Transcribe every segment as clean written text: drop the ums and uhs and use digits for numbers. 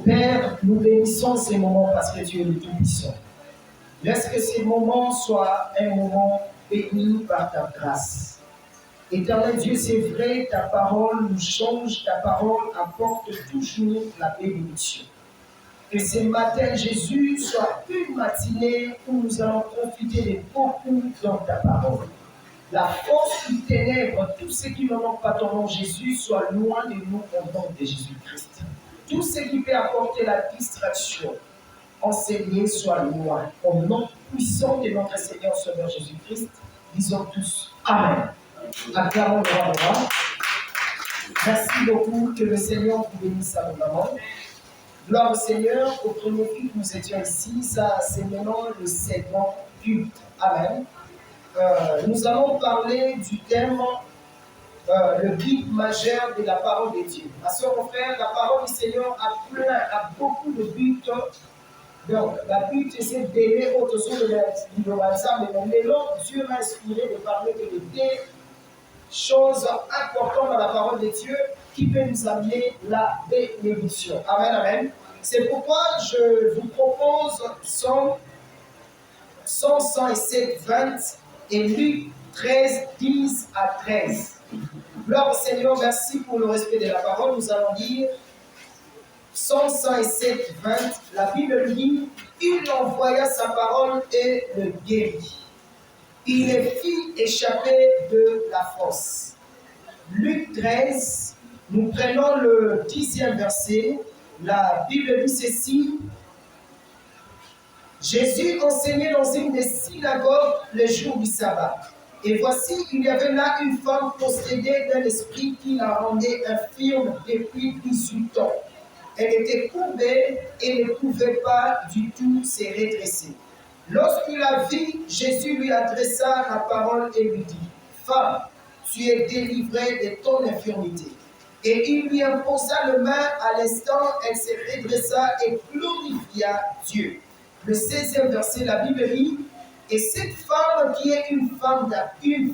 Père, nous bénissons ces moments parce que tu es le Tout-Puissant. Laisse que ces moments soient un moment béni par ta grâce. Éternel Dieu, c'est vrai, ta parole nous change, ta parole apporte toujours la bénédiction. Que ce matin, Jésus, soit une matinée où nous allons profiter de beaucoup dans ta parole. La force du ténèbre, tout ce qui ne manque pas ton nom, Jésus, soit loin de nous au nom de Jésus-Christ. Tout ce qui peut apporter la distraction, enseigner, soit loin. Au nom puissant de notre Seigneur Sauveur Jésus-Christ, disons tous Amen. Acclamons le roi. Merci beaucoup, que le Seigneur vous bénisse abondamment. Gloire au Seigneur, au premier culte, nous étions ici, ça c'est maintenant le segment culte. Amen. Nous allons parler du thème, le but majeur de la parole de Dieu. Ma soeur, mon frère, la parole du Seigneur a beaucoup de buts. Donc, la but, c'est d'aider autour de l'Ilobanza, mais mon élan, Dieu m'a inspiré de parler de deux choses importantes dans la parole de Dieu qui peut nous amener la bénédiction. Amen, amen. C'est pourquoi je vous propose Psaume 107, 20 et Luc 13, 10 à 13. Gloire au Seigneur, merci pour le respect de la parole. Nous allons lire Psaume 107, 20. La Bible dit, il envoya sa parole et le guérit. Il les fit échapper de la fosse. Luc 13, nous prenons le 10e verset. La Bible dit ceci. Jésus enseignait dans une des synagogues le jour du sabbat. Et voici, il y avait là une femme possédée d'un esprit qui la rendait infirme depuis 18 ans. Elle était courbée et ne pouvait pas du tout se redresser. Lorsqu'il la vit, Jésus lui adressa la parole et lui dit, « Femme, tu es délivrée de ton infirmité. » Et il lui imposa le main, à l'instant, elle se redressa et glorifia Dieu. Le 16e verset, la Bible dit, « Et cette femme qui est une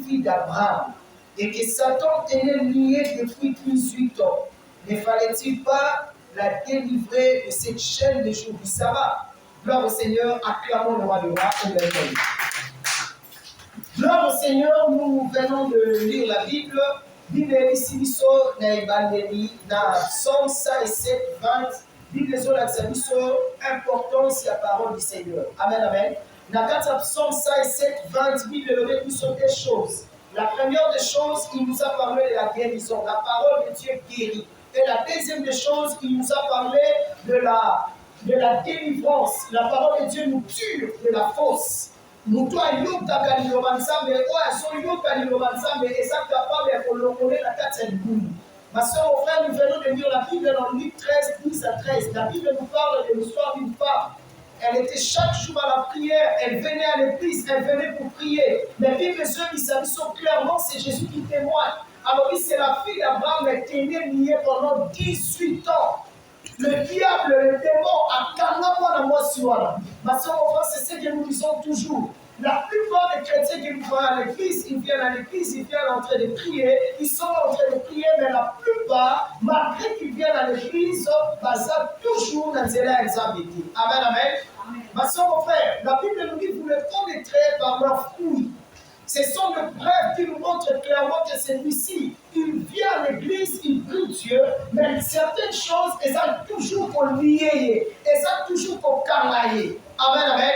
fille d'Abraham, et que Satan tenait liée depuis 18 ans, ne fallait-il pas la délivrer de cette chaîne de jour du sabbat? » Gloire au Seigneur, acclamons le roi du roi. Gloire au Seigneur, nous venons de lire la Bible. Bible ici, dans Psaume 107, 20. Bible est importance de la parole du Seigneur. Amen, amen. Dans Psaume 107, 20, Bible nous sont des choses. La première des choses, il nous a parlé de la guérison. La parole de Dieu guérit. Et la deuxième des choses, il nous a parlé de la délivrance. La parole de Dieu nous tue de la fosse. Nous doit yota kalilobanza mais so yota kalilobanza mais et ça capable de colorer la carte du bout. Ma soeur, mon frère, nous venons de lire la Bible dans Luc 13, 10 à 13. La Bible nous parle de l'histoire d'une femme. Elle était chaque jour à la prière, elle venait à l'église, elle venait pour prier. Mais Bible clairement, c'est Jésus qui témoigne. Alors oui, c'est la fille d'Abraham, elle tenait liée pendant 18 ans. Le diable, le démon, a calmé moi sur moi. Ma soeur, mon frère, c'est ce que nous disons toujours. La plupart des chrétiens qui nous voient à l'église, ils viennent à l'église, ils viennent en train de prier, ils sont en train de prier, mais la plupart, malgré qu'ils viennent à l'église, ça toujours dans les examiner. Amen, amen. Ma soeur, mon frère, la Bible nous dit, vous les connaîtrez par leurs fruits. Ce sont des preuves qui nous montrent clairement que celui-ci, il vient à l'église, il prie Dieu, mais certaines choses, elles ont toujours pour lier, elles ont toujours pour carlayer. Amen, amen.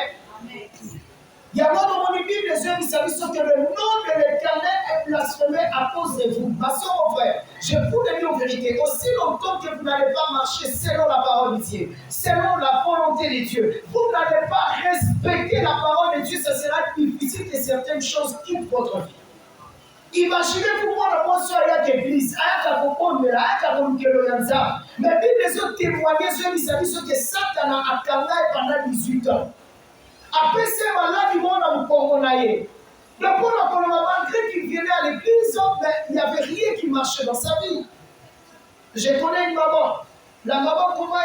Il y a dans mon Bible, les yeux qui savent que le nom de l'Éternel est blasphémé à cause de vous. Ma soeur, mon frère, je vous le dis en vérité, aussi longtemps que vous n'allez pas marcher selon la parole de Dieu, selon la volonté de Dieu, vous n'allez pas respecter la parole de Dieu, ce sera difficile que certaines choses quittent votre vie. Imaginez-vous moi la moisson à l'église, mais les autres témoignages, ceux qui Satan a calmé pendant 18 ans. Après ces malades, ils vont dans le Congo. Donc, malgré qu'il venait à l'église, il n'y avait rien qui marchait dans sa vie. Je connais une maman. La maman, comment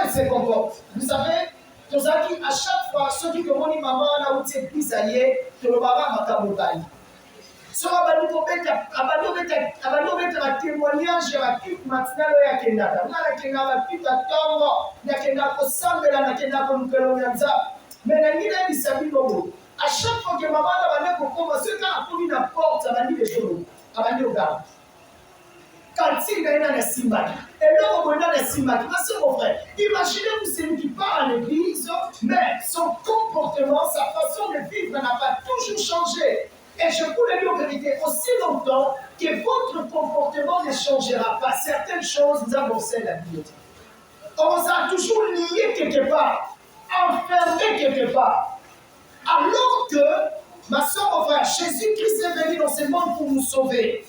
elle se comporte? Vous savez, à chaque fois, ceux qui demandent maman, là où tu es plus allié, tu le vas à Makamotaï. So abandi obeta témoignage ya bakristo matinal oyo akendaka nga nakendaka bakristo ntongo nakendaka kosambela nakendaka kolukelo ya nzambe me nangi nayebisa bino boye à chaque fois que maman abandi kokoma soki kaka akomi na porte abandi lezolo abandi ogarde kantine na ye nani asimbaki eloko boye nani asimbaki parce que mon frère imaginez-vous celui qui part à l'église mais son comportement sa façon de vivre n'a pas toujours changé. Et je vous le dis en vérité, aussi longtemps que votre comportement ne changera pas, certaines choses vous avancent la vie. On vous a toujours lié quelque part, enfermé quelque part. Alors que, ma soeur, mon frère, Jésus-Christ est venu dans ce monde pour nous sauver.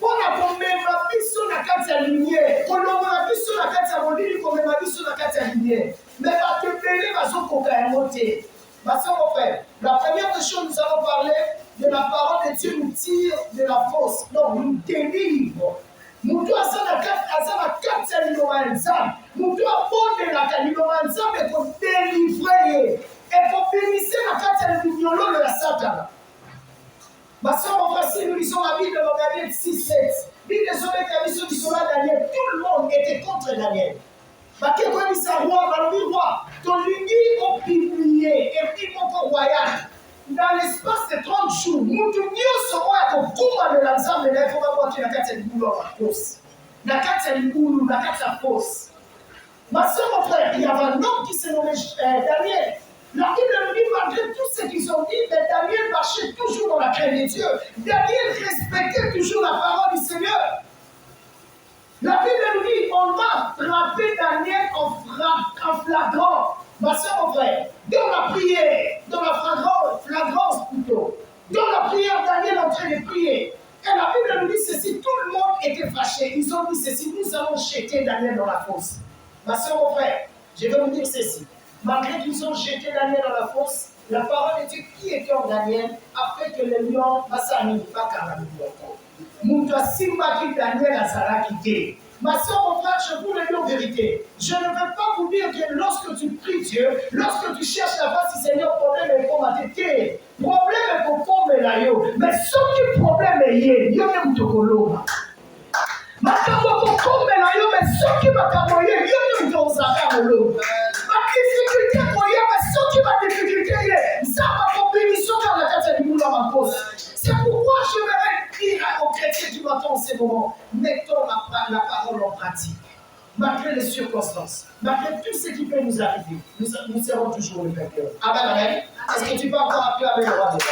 On a komema biso na kati ya lumière, kolongola biso na kati ya molili, komema biso na kati ya lumière. Mais batepele bazokoka yango te. Ma soeur, mon frère, la première des choses, nous allons parler de la parole de Dieu nous tire de la force. Non, nous délivre. Nous devons faire la carte à l'inomanzam. Nous devons prendre la l'inomanzam et pour délivrer. Et pour bénir la carte à l'union de la Satan. Ma soeur, mon frère, si nous lisons la Bible dans Daniel 6-7, Bible des hommes établis qui sont là, Daniel, tout le monde était contre Daniel. Ma qu'est-ce que dit ça, roi, roi, ton lignée ont publié et puis mon royal. Dans l'espace de 30 jours, nous devons se voir comme Kuma de l'ensemble, mais il faut voir qu'il y a 4 boulot à cause. Il y a 4 boulot, il y a 4 fausse. Ma soeur, mon frère, il y avait un homme qui se nommait Daniel. La Bible nous dit, malgré tout ce qu'ils ont dit, mais Daniel marchait toujours dans la crainte de Dieu. Daniel respectait toujours la parole du Seigneur. La Bible nous dit, on va frapper Daniel en flagrant. Ma soeur, mon frère, dans la prière, dans la flagrance plutôt, dans la prière, Daniel est en train de prier. Et la Bible nous dit ceci, tout le monde était fâché. Ils ont dit ceci, nous allons jeter Daniel dans la fosse. Ma soeur, mon frère, je vais vous dire ceci. Malgré qu'ils ont jeté Daniel dans la fosse, la parole de Dieu qui était en Daniel a fait que le lion va s'animer pas car Mouta Simbaki Daniel a Sarakité. Ma soeur, mon frère, je vous le dis en vérité. Je ne veux pas vous dire que lorsque tu pries Dieu, lorsque tu cherches la face du Seigneur, problème est pour ma tête. Problème est pour pomper la yo. Mais ce qui problème est yé, yo ne mutokolo. Ma kamo pour pomper la yo, mais ce qui m'a kamoyé, yo ne mutokolo. Ma difficulté pour yé, mais ce qui m'a difficulté yé, ça m'a compétition dans la tête du boulot à ma cause. C'est pourquoi je vais dire aux chrétiens qui m'entendent en ce moment, mettons la parole en pratique. Malgré les circonstances, malgré tout ce qui peut nous arriver, nous serons toujours le vainqueur. Amen, amen. Est-ce que tu peux encore appeler le roi de Dieu?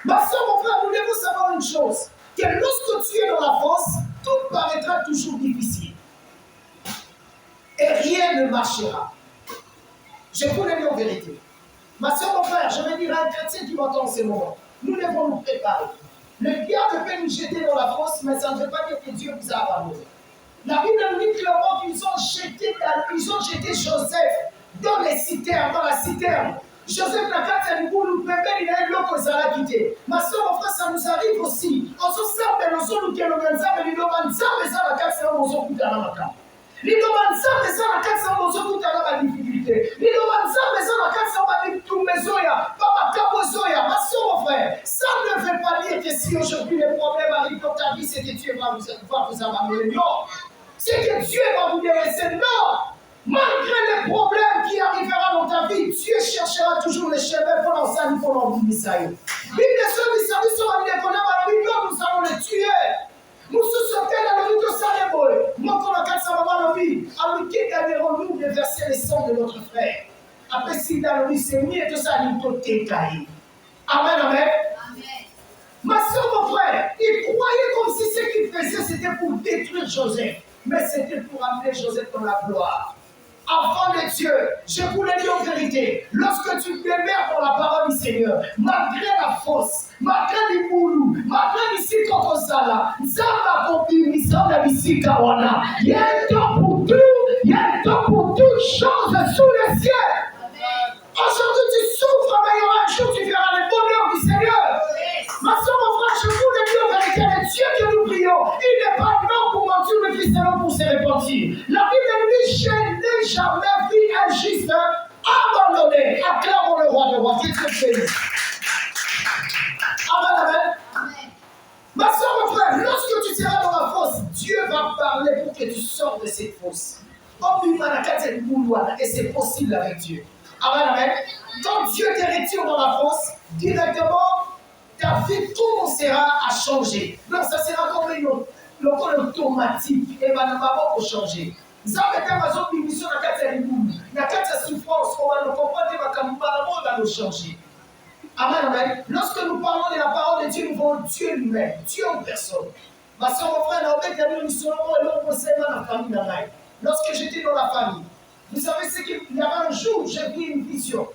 Ma soeur, mon frère, nous devons savoir une chose, que lorsque tu es dans la force, tout paraîtra toujours difficile. Et rien ne marchera. Je vous le dis en vérité. Ma soeur, mon frère, je vais dire à un chrétien qui m'entend en ce moment, nous devons nous préparer. Le diable peut nous jeter dans la fosse, mais ça ne veut pas dire que Dieu vous a abandonné. La Bible nous dit clairement qu'ils ont jeté Joseph dans les citernes, dans la citerne. Joseph n'a qu'à faire nous permet il a eu l'eau qu'on a quitté. Ma soeur, mon frère, ça nous arrive aussi. On se sert de nos zones qui nous mais ça la carte, c'est un morceau qui est dans la carte. Les demandes ça, mais ça la carte, c'est un morceau qui est dans la difficulté. Les demandes ça, mais ça la carte, c'est un tout mesoya, papa kabozoya. Ma soeur, mon frère, ça ne veut pas dire que si aujourd'hui les problèmes arrivent dans ta vie, c'est que Dieu va vous abandonner. Non. C'est que Dieu va vous délaisser. Non. Malgré les problèmes qui arriveront dans ta vie, Dieu cherchera toujours les chemins pour l'ensemble, pour l'envie. Nous allons les tuer. Nous sommes dans le but de Saleboy. Moi, quand la carte va la vie, alors qui gagnerons-nous de verser le sang de notre frère? Après, si dans le c'est mieux, tout ça, nous peut t'écailler. Amen, amen. Ma soeur, mon frère, il croyait comme si ce qu'il faisait, c'était pour détruire Joseph. Mais c'était pour amener Joseph dans la gloire. Enfant de Dieu, je vous le dis en vérité, lorsque tu demeures dans la parole du Seigneur, malgré la force, malgré les boulous, malgré les sikokosala, Zamba Kobi, Zamba Bisikawana, il y a un temps pour tout, il y a un temps pour toutes choses sous le ciel. Aujourd'hui tu souffres, mais il y aura un jour tu verras le bonheur du Seigneur. Ma soeur, mon frère, je vous le dis en vérité, le Dieu que nous prions, il n'est pas non pour mentir, mais Christ est non pour se repentir. La Bible nous dit, je n'ai jamais vu un juste Abandonné. Acclamons le roi de roi. Dieu te bénisse. Amen, amen. Ma soeur, mon frère, lorsque tu seras dans la fosse, Dieu va parler pour que tu sortes de cette fosse. Et c'est possible avec Dieu. Amen, amen. Quand Dieu te retire dans la fosse, directement, ta vie commencera à changer. Donc, ça sera comme une automatique. Et maintenant, pour changer. Nous avons une mission dans la souffrance, on va nous comprendre, va nous changer. Amen, amen. Lorsque nous parlons de la parole de Dieu, nous voyons Dieu lui-même, Dieu en personne. Ma soeur, mon frère, dans la famille. Lorsque j'étais dans la famille, vous savez ce qu'il y avait un jour, j'ai vu une vision.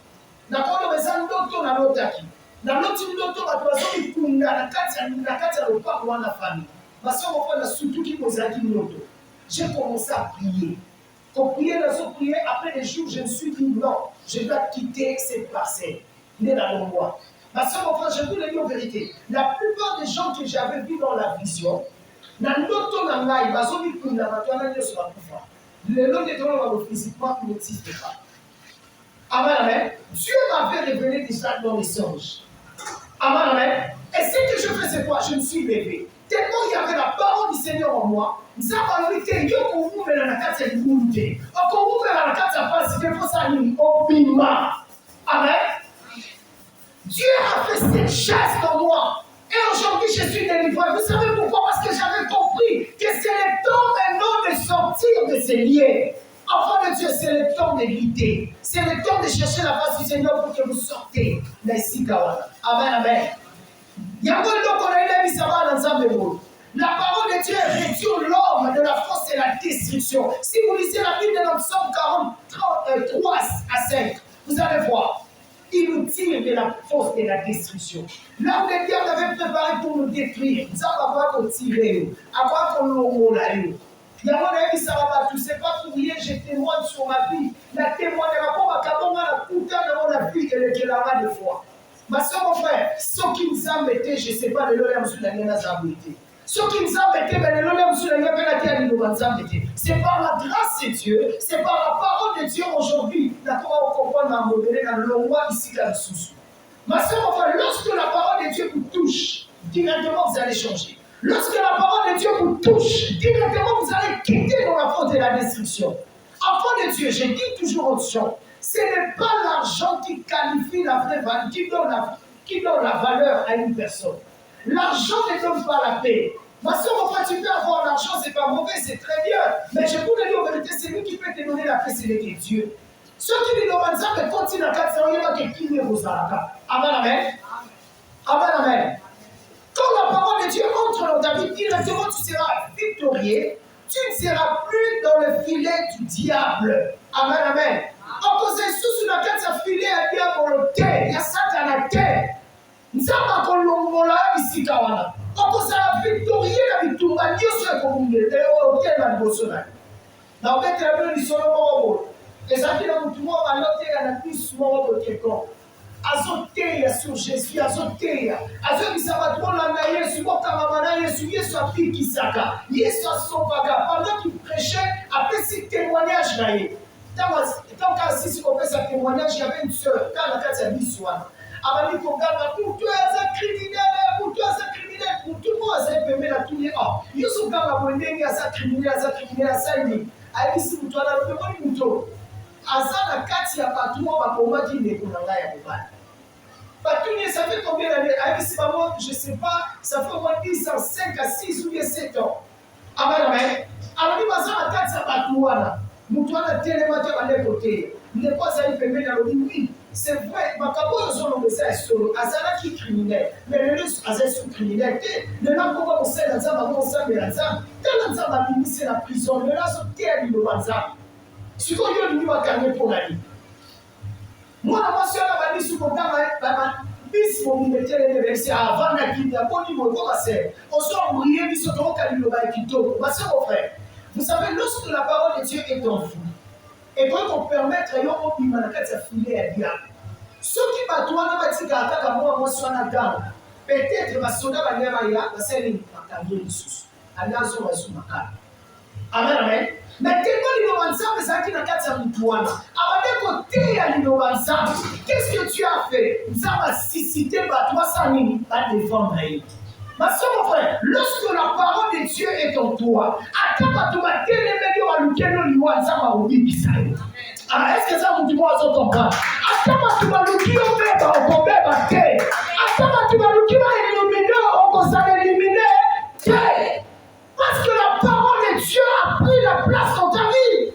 D'accord, dans les andoto na lotaki. Dans l'autre ndoto, bato kunda na kati ya lopa kwa la famille. Ma soeur, mon frère, surtout qui posait qui ndoto. J'ai commencé à prier. Pour prier, prier, après des jours, je me suis dit non, je dois quitter cette parcelle. Il est dans le roi. Ma soeur, mon frère, je vous le dis en vérité. La plupart des gens que j'avais vus dans la vision, dans l'auto na ngai, bazomi kunda batwana nyoso bakufa. Le nom de ton physiquement n'existe pas. Amen, amen. Dieu m'avait révélé déjà dans les songes. Amen, amen. Et ce que je fais, c'est quoi? Je me suis levé. Tellement il y avait la parole du Seigneur en moi. Nous avons vérité. Yo koumou me la kati ya limunte. Okoumou me la kati ya pasi. Il faut ça ni obima. Amen. Dieu a fait cette chasse en moi. Et aujourd'hui, je suis délivré. Vous savez pourquoi? Parce que j'avais compris que c'est le temps maintenant de sortir de ces liens. Enfant de Dieu, c'est le temps de lutter. C'est le temps de chercher la face du Seigneur pour que vous sortez. Amen, amen. La parole de Dieu retire l'homme de la force et la destruction. Si vous lisez la Bible dans Psaume 43 à 5, vous allez voir. Il nous tire de la force de la destruction. Là où les diables avaient préparé pour nous détruire, nous avons pas qu'on tire, avoir qu'on l'eau là. Il y a mon avis, ça va pas tout. C'est pas pour rien, je témoigne sur ma vie. La témoignera pas, ma cabana, la putain de mon vie, et le la de foi. Ma soeur, mon frère, ceux qui nous ont mettés, je ne sais pas, de l'olé sur la guerre, ça a été. Ceux qui nous ont mettés, de l'olé sur la guerre, c'est par la grâce de Dieu, c'est par la parole de Dieu aujourd'hui. D'accord, on comprend dans le roi ici, là, sous. Ma soeur, mon frère, lorsque la parole de Dieu vous touche, directement vous allez changer. Lorsque la parole de Dieu vous touche, directement vous allez quitter dans la faute de la destruction. Enfant de Dieu, je dis toujours aux gens, ce n'est pas l'argent qui qualifie la vraie valeur, qui donne la valeur à une personne. L'argent ne donne pas la paix. Ma soeur, mon frère, tu peux avoir l'argent, c'est pas mauvais, c'est très bien. Mais je vous le dis en vérité, c'est lui qui peut te donner la paix, c'est Dieu. Ceux qui lui demandent ça, mais continuent à 400 euros, qui ne vous arrêtera. Amen, amen. Amen, amen. Quand la parole de Dieu entre dans ta vie, directement tu seras victorieux. Tu ne seras plus dans le filet du diable. Amen, amen. En cause sous la tête, ça filet à bien pour le thé. Il y a ça dans la tête. Nous avons qu'on l'ongola ici, Kawana. En cause la victorieux, la victoire, Dieu soit comme nous. Et au thé, la bossona. Dans le fait, la vie du solomon. Et ça dit dans tout le monde, à l'autre, il y a plus souvent de quelqu'un. Azoteya sur Jésus, azoteya. Azobisaba tolanda Yesu, bokamamana Yesu, Yesu apikisaka. Yesu asopaka. Pendant qu'il prêchait, après ce témoignage là. Tant qu'Assis qu'on fait sa témoignage, il y avait une sœur, quand la carte a dit soin. Avant de regarder, pour toi, c'est un criminel, pour toi, c'est un criminel, pour tout le monde, c'est un peu la tournée. Oh, Yesu quand la bonne est à sa criminel, à sa criminel, à sa ligne. Aïe, si vous toi, le monde est mouton. Azana kati ya patoumo bakoma qui ne konanga ya mobali. Patounie, ça fait combien d'années? Avec ce moment, je ne sais pas, ça fait au moins 10 ans, 5 à 6 ou 7 ans. Amen, amen. Alors, il va s'en kati ya patouana. Moutouana télématé à l'un côté. Il n'est pas allé permettre dans le oui. C'est vrai, ma cabo sont le message solo. Azana qui est criminel. Mais le lustre, Azana sous criminel. Le nom comment on sait, Azana, on sait, mais Azana. Quand Azana a mis la prison, le nom sont terre de Azana. Si vous voulez nous gagner pour la vie. Moi, la mention de la vie, si vous bis mon mettre les versets avant la vie, la bonne niveau, comment c'est? On sort briller, bis au temps qu'à l'île Baïkito. Ma soeur, mon frère, vous savez, lorsque la parole de Dieu est en vous, et quand on permet de travailler au Bimanaka, ça filer à diable. Ceux qui battent, on va dire qu'à moi, sur la gamme, peut-être, ma soeur, va dire, il y a un certain nombre de choses. Allah, sur ma soeur, Amen, amen. Mais tellement l'innovation, ça qui n'a qu'à ça moutoine. Avant de côté à l'innovation, qu'est-ce que tu as fait? Ça va citer par toi, ça va défendre. Ma soeur, mon frère, lorsque la parole de Dieu est en toi, attends, tu vas télémédier à l'outil de ça va oublier qui ça. Ah, est-ce que ça vous dit moi, ça comprend? Attends, tu vas l'outil au bébé, au bébé, attends, tu vas l'outil à éliminer, on va éliminer. Parce que la parole de Dieu a pris la place dans ta vie.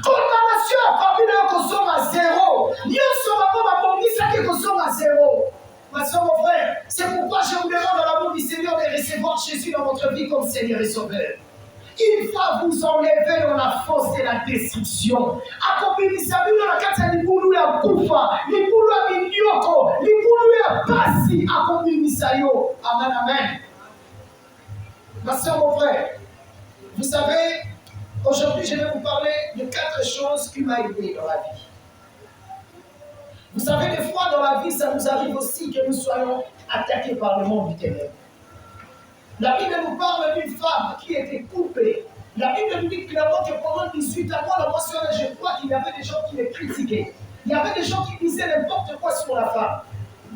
Condamnation a pas vu de consomme à zéro. Dieu sera pas ma bonne ça qui consomme à zéro. Ma soeur, mon frère, c'est pourquoi je vous demande dans l'amour du Seigneur de recevoir Jésus dans votre vie comme Seigneur et Sauveur. Il va vous enlever dans la force de la destruction. Akobimisha bino na kati ya libulu ya kufa, libulu ya minyoko, libulu ya pasi, akobimisha yo. Amen, amen. Ma soeur, mon frère, vous savez, aujourd'hui, je vais vous parler de 4 choses qui m'ont aidé dans la vie. Vous savez, des fois dans la vie, ça nous arrive aussi que nous soyons attaqués par le monde du ténèbre. La Bible nous parle d'une femme qui était coupée. La Bible nous dit clairement que pendant 18 ans, moi, je crois qu'il y avait des gens qui les critiquaient. Il y avait des gens qui disaient n'importe quoi sur la femme.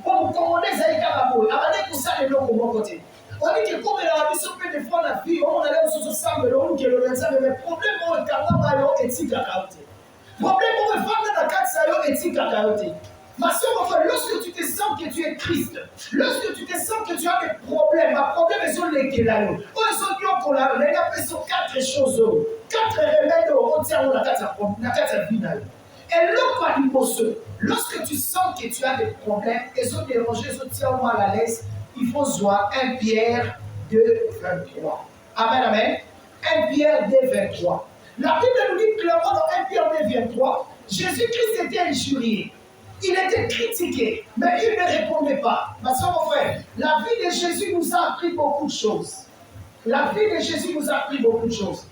Bon, comme on est à Kababo, avant pour ça, les gens au bon côté. On dit que comme la vie se fait des fois la vie, on allait au sous-sang de l'homme qui est le médecin, mais le problème, on est capable d'éthique à côté. Le problème, on est fan de la carte, ça y est éthique à côté. Ma soeur, mon frère, lorsque tu te sens que tu es triste, lorsque tu te sens que tu as des problèmes, ma problème est sur lesquels là. On est sur le qu'on a, les gars, sur 4 choses, 4 remèdes, on tient la carte à vie. Et l'autre, lorsque tu sens que tu as des problèmes, et sont dérangés, sont tiens mal à l'aise, il faut voir 1 Pierre 2, 23. Amen, amen. 1 Pierre 2, 23. La Bible nous dit clairement dans 1 Pierre 2, 23, Jésus-Christ était injurié. Il était critiqué, mais il ne répondait pas. Ma soeur, mon frère, la vie de Jésus nous a appris beaucoup de choses. La vie de Jésus nous a appris beaucoup de choses.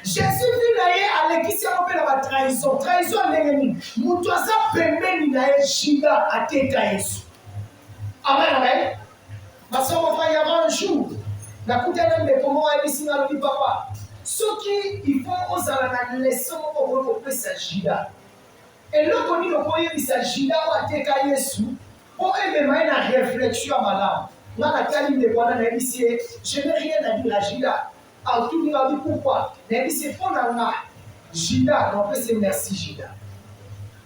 Jésus vit à l'église appelée la trahison. Trahison à l'ennemi. Moutoisa pembeni na Jida à Tekaïs. Amen, amen. Ma soeur, mon frère, il y avait un jour, la coutelle de comment elle ici dans le papa. Ceux qui ils font aux alana leçon pour regrouper sa Jida. Et là, quand il s'agit d'avoir été Yesu, pour aimer une réflexion à madame. Là, la qualité de voilà, je n'ai rien à dire à Jida. Alors, tout le monde dit pourquoi. Mais c'est pour la Jida, on peut se merci Jida.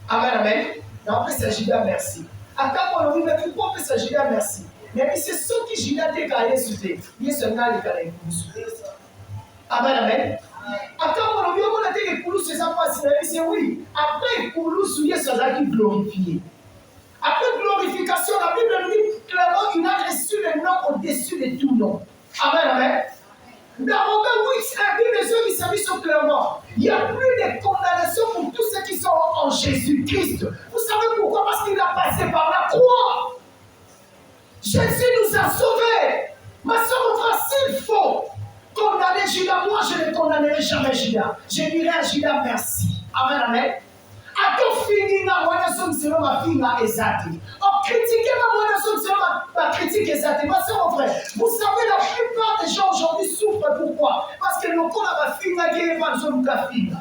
Amen, amen. On peut se Jida merci. Attends, on dit, mais pourquoi on peut se Jida merci? Mais c'est ce qui Jida t'est carré sous tes. Il est seulement les carrés sous tes. Amen, amen. Attends, on a dit que Koulou, c'est ça, c'est oui. Après, Koulou, c'est ça qui glorifié. Après glorification, la Bible nous dit clairement qu'il a reçu le nom au-dessus de tout nom. Amen, amen. Dans Romains 8, la Bible nous dit ça clairement. Il n'y a plus de condamnation pour tous ceux qui sont en Jésus-Christ. Vous savez pourquoi? Parce qu'il a passé par la croix. Jésus nous a sauvés. Ma soeur, mon frère, s'il faut condamner Judas, moi je ne condamnerai jamais Judas. Je dirai à Judas merci. Amen, amen. A tout fini, ma selon ma fille, ma exati. On critiquait ma selon ma critique exati. Ma soeur, mon frère, vous savez, la plupart des gens aujourd'hui souffrent. Pourquoi? Parce que nous connaissons ma fille, qui est pas de fille.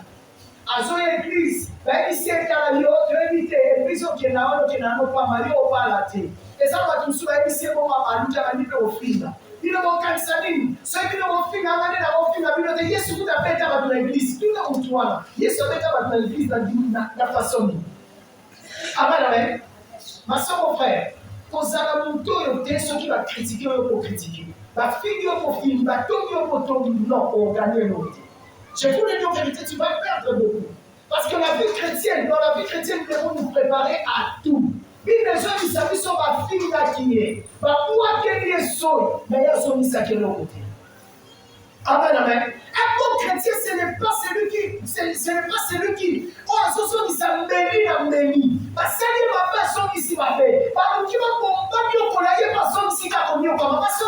À son église, ici, il y a l'église qui est là, qui n'a pas marié ou pas la tête. Et ça va tout de suite, ici, on va aller au film. Il ne va pas s'aligner. Ceux qui n'ont fait la manière d'avoir fait la Bible, il y a ce que tu as fait dans l'église. Tout le monde, toi, il y a ce que tu as fait dans l'église dans la façon. Amen, amen. Ma soeur, mon frère, quand ça va monter, ceux qui vont critiquer, ils vont critiquer. La fille, ils vont filmer, la tombe, ils vont tomber. Non, on va gagner l'autre. Je vous le dis en vérité, tu vas perdre beaucoup. Parce que la vie chrétienne, dans la vie chrétienne, nous devons nous préparer à tout. Les gens qui savent sur ma fille qui est, ma foi qui est seule, mais il y a son missa qui est de l'autre côté. Amen, amen. Un bon chrétien, ce n'est pas celui qui, oh, ce sont des amélis dans Méli. Parce que c'est ma personne ici, ma paix. Parce que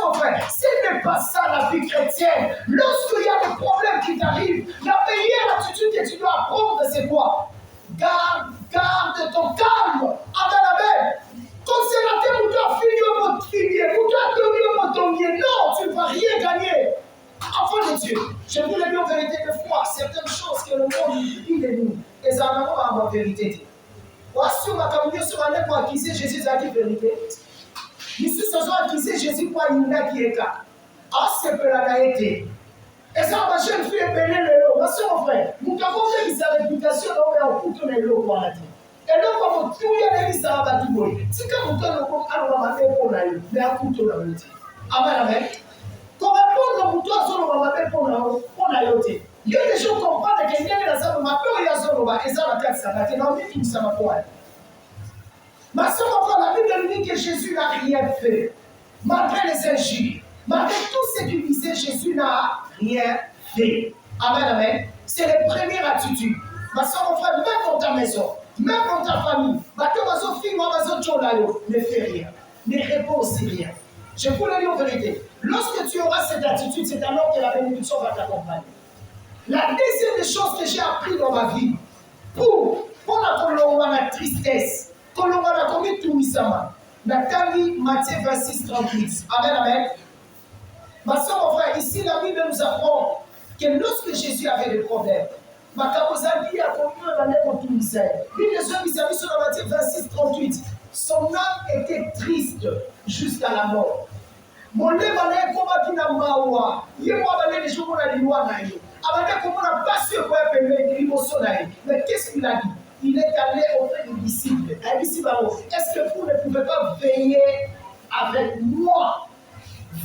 mon frère, ce n'est pas ça la vie chrétienne. Lorsqu'il y a des problèmes qui t'arrivent, la meilleure attitude que tu dois apprendre, c'est quoi? Garde ton calme. Amen, amen. Conservateur, vous dois finir votre filière, vous dois tenir votre tombier. Non, tu ne vas rien gagner. Enfant de Dieu, je vous le dis en vérité de foi, certaines choses que le monde dit de nous, et ça n'a pas en vérité. Voici ma communion sur un pour acquiser Jésus a dit vérité. Ici, ce soir, acquiser Jésus pour une qui est là. Ah, c'est que la été. Et ça, ma jeune fille est belle, le lot. Mon frère, nous avons fait sa réputation, on va en foutre les lots pour la vie. Et donc, comme tout le monde ça va tout le si quand vous avez le compte, alors on va faire pour la vie, mais à foutre la vie. Amen, amen. Comme un peu de toi, on va faire pour la vie. Il y a des gens qui comprennent que quelqu'un dans sa main, il y a son et ça va faire ça. Et dans le vie, ça va pouvoir. Ma soeur, encore la Bible nous dit que Jésus n'a rien fait. Malgré les injures, malgré tout ce qu'il disait, Jésus n'a rien fait. Amen, amen. C'est la première attitude. Ma soeur, mon frère, même dans ta maison, même dans ta famille, ne fais rien. Ne repose rien. Je vous le dis en vérité. Lorsque tu auras cette attitude, c'est alors que la bénédiction va t'accompagner. La deuxième des choses que j'ai appris dans ma vie, pour la tristesse, pour la commis tout misama, Nathalie, Matthieu 26, 38. Amen, amen. Ma soeur, mon frère, ici la Bible nous apprend que lorsque Jésus avait des problèmes, ma caposali a commis un année pour tout Israël. Lui, les hommes, ils avaient sur la Matthieu 26, 38. Son âme était triste jusqu'à la mort. Mon lèvre allait comme un pinamawa. Il y a moi, les gens qui ont la loi. Mais qu'est-ce qu'il a dit? Il est allé auprès des disciples. Est-ce que vous ne pouvez pas veiller avec moi?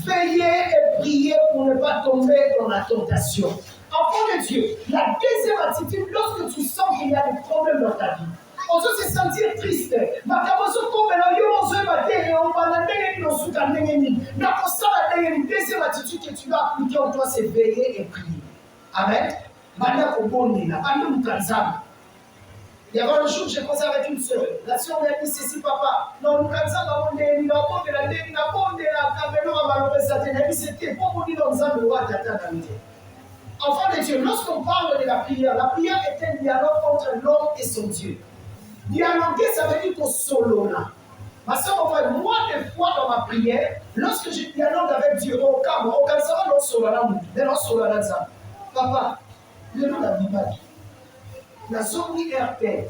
Veiller et prier pour ne pas tomber dans la tentation. Enfant de Dieu, la deuxième attitude, lorsque tu sens qu'il y a des problèmes dans ta vie, on doit se sentir triste. La deuxième attitude que tu dois appliquer en toi, c'est veiller et prier. Amen. Il y avait un jour, j'ai causé avec une soeur. La soeur m'a dit ceci, papa. Non, nous c'était pour vous dire dans un droit d'attendre. Enfant de Dieu, lorsqu'on parle de la prière est un dialogue entre l'homme et son Dieu. Dialoguer, ça veut dire qu'on solo là. Ma soeur, moi, des fois dans ma prière, lorsque je dialogue avec Dieu, au cas où, ça va, non, solo là, mais non, solo là, ça. Papa, le nom de la Bible. La zone RT.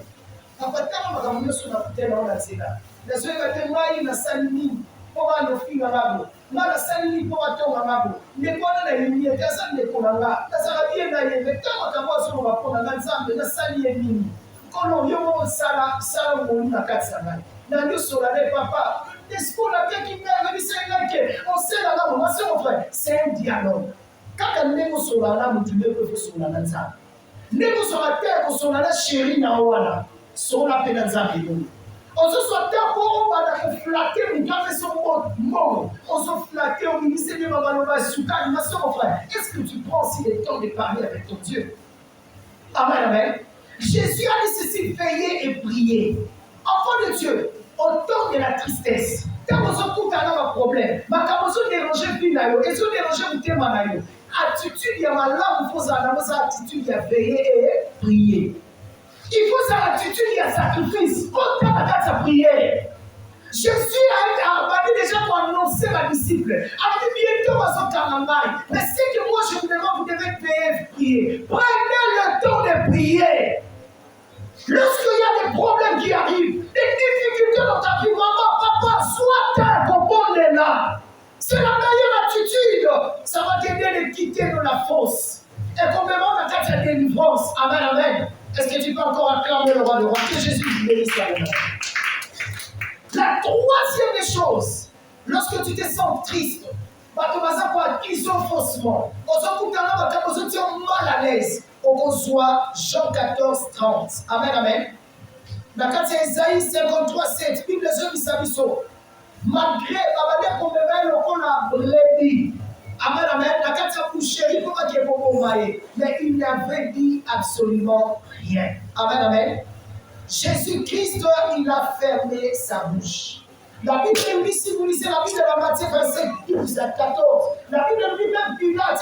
Papa, quand on a sur la putain, on a dit là. La zone RT, moi, il a sali, pour aller au film à la boue. Moi, la sali, pour aller au mamabo. Mais quoi, on a mis, il y a ça, mais pour la là. La sarabie, il y a mais quand on a sur la pour la zone, la sali est mini. Quand on y a ça, on a 4 salades. Dans le soleil, papa, est-ce qu'on a fait qu'il m'a dit c'est là on sait là, mon frère, c'est un dialogue. Quand on est sur la lame, tu veux que sur la lame. Nous sommes à terre pour son ala chérie nawana, son la pénazam et nous. On se soit terre pour on va flatter, on doit faire son mot. On se flatter, on dit c'est bien, on va souka, ma soeur, mon frère. Est-ce que tu prends aussi le temps de parler avec ton Dieu? Amen, amen. Jésus a nécessité veiller et prier. Enfant de Dieu, au temps de la tristesse, quand on se trouve dans un problème, ma camozo déranger plus là, et si on déranger vous témoignez. Attitude, il y a ma langue, il faut ça, attitude, il y a veiller et prier. Il faut ça, attitude, il y a sacrifice. Autant à sa prière. Jésus a déjà pour annoncer ma disciple. A dit bientôt à son carnaval. Mais c'est que moi je vous demande, vous devez veiller et prier. Prenez le temps de prier. Lorsqu'il y a des problèmes qui arrivent, des difficultés dans ta vie, maman, papa, sois ta compagnie là. C'est la meilleure attitude. Ça va t'aider de quitter de la fosse. Et comme on a fait la délivrance. Amen, amen. Est-ce que tu peux encore acclamer le roi de roi? Que Jésus te bénisse la main. La troisième des choses, lorsque tu te sens triste, tu vas qu'ils sont faussement. On se coupe dans la on se tient mal à l'aise. On reçoit Jean 14, 30. Amen, amen. Dans Isaïe 53, 7, Bible les hommes s'habillent. Malgré qu'on a brebis. Amen, amen. La carte a couché, il faut pas qu'il y ait mais il n'avait dit absolument rien. Amen, amen. Jésus-Christ, il a fermé sa bouche. La Bible nous dit, si vous lisez la Bible de Matthieu 25, 12 à 14, la Bible nous dit même Pilate,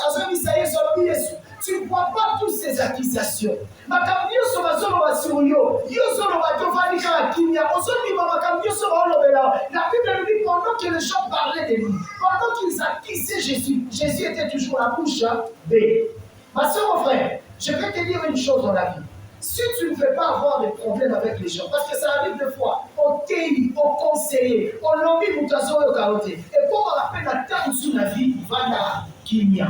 tu ne vois pas toutes ces accusations. La Bible nous dit pendant que les gens parlaient de lui, pendant qu'ils accusaient Jésus, Jésus était toujours la bouche bée. Ma soeur, mon frère, je vais te dire une chose dans la vie. Si tu ne veux pas avoir de problème avec les gens, parce que ça arrive des fois, on t'aime, on conseille, on l'envie pour t'assurer au carotte. Et pour rappeler la terre sous la vie, voilà qu'il y a.